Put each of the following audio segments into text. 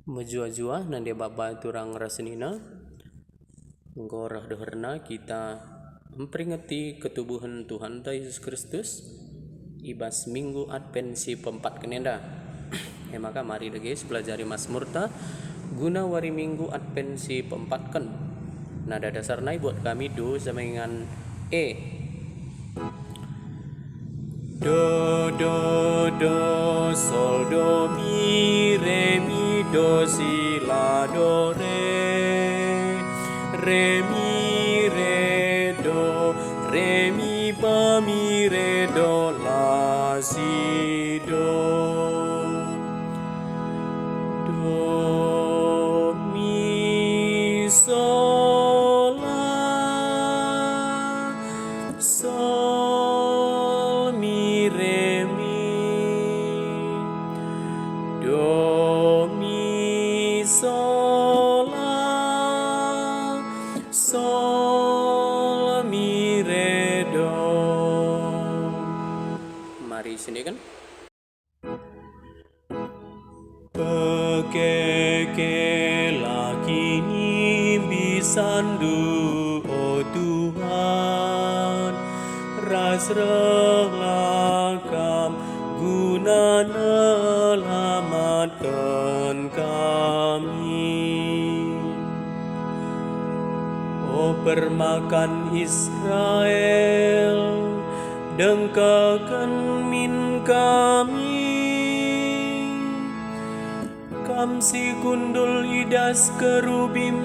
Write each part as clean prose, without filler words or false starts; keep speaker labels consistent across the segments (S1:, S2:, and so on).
S1: Mejua-jua nanti baba turang rasenina ngorah deherna kita memperingati ketubuhan Tuhan Yesus Kristus ibas minggu advensi pempat kenenda. Maka mari guys pelajari Mazmurta guna wari minggu advensi pempatken. Nada dasarnya buat kami do sama dengan do sol do mi do si la do re mi fa mi re do la si do mi sol la sol mi re mi do mi sol la sol mi re do. Mari sini kan. Pekeke lakini bisandu oh Tuhan ras relakam guna nyelamatkan kami. Oh permakan Israel dengkakan min kami si kundul idas kerubim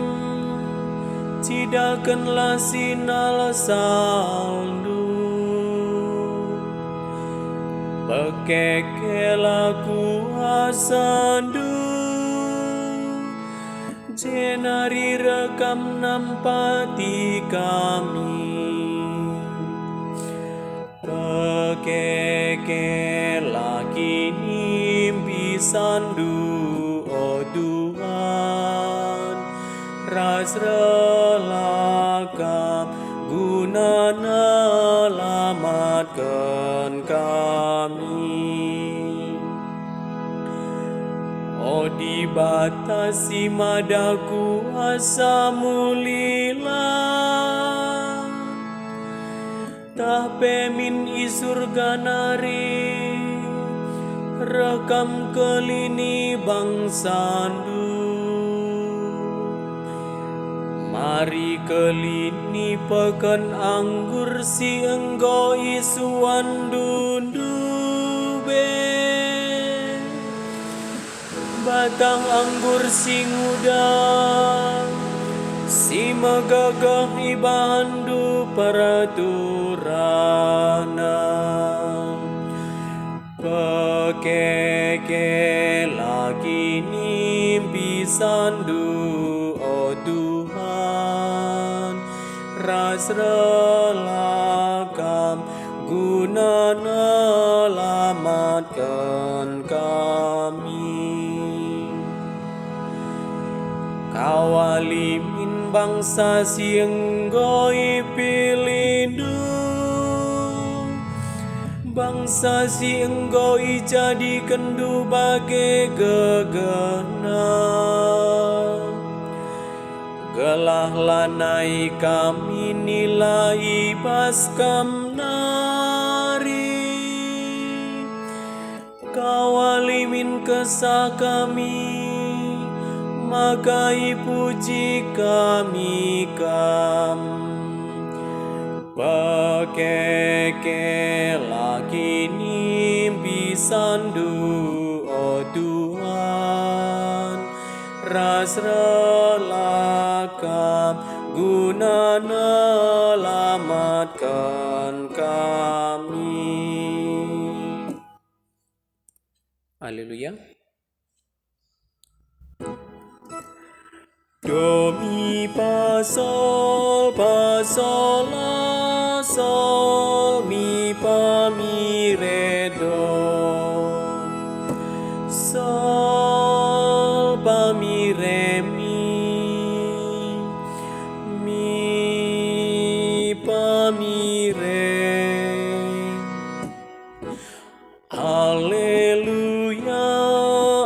S1: cidakenlah sinal saldu pekekela kuasandu jenari rekam nampati kami pekekela kini bisandu Tuhan ras relakam guna nyelamatkan kami. Oh dibatasi madaku asamu lila tah pemin isurga nari rekam kelini bangsandu mari kelini peken anggur si enggo isuan dundu be batang anggur si ngudang si megagah ibandu paraturana pekeke lagi ni bisandu oh Tuhan ras relakam guna nyelamatkan kami. Kawali min bangsa sienggo ipilindu bangsa si engkau jadi kendu bagai gegana gelah lanai kami nilai paskam nari kawali min kesah kami maka puji kami kam pekeke lagi ni bisandu oh Tuhan ras relakam guna nyelamatkan kami. Haleluya. Do mi fa sol la sol mi fa mi re do sol fa mi re mi fa mi re. Haleluya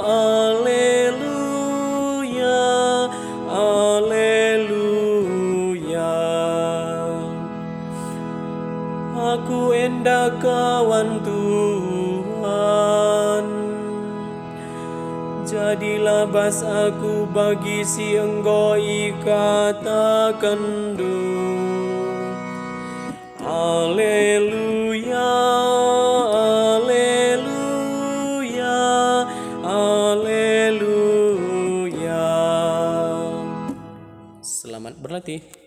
S1: haleluya kawan Tuhan. Jadilah bas aku bagi si engkau ikatakan du. Haleluya, haleluya, haleluya. Selamat berlatih.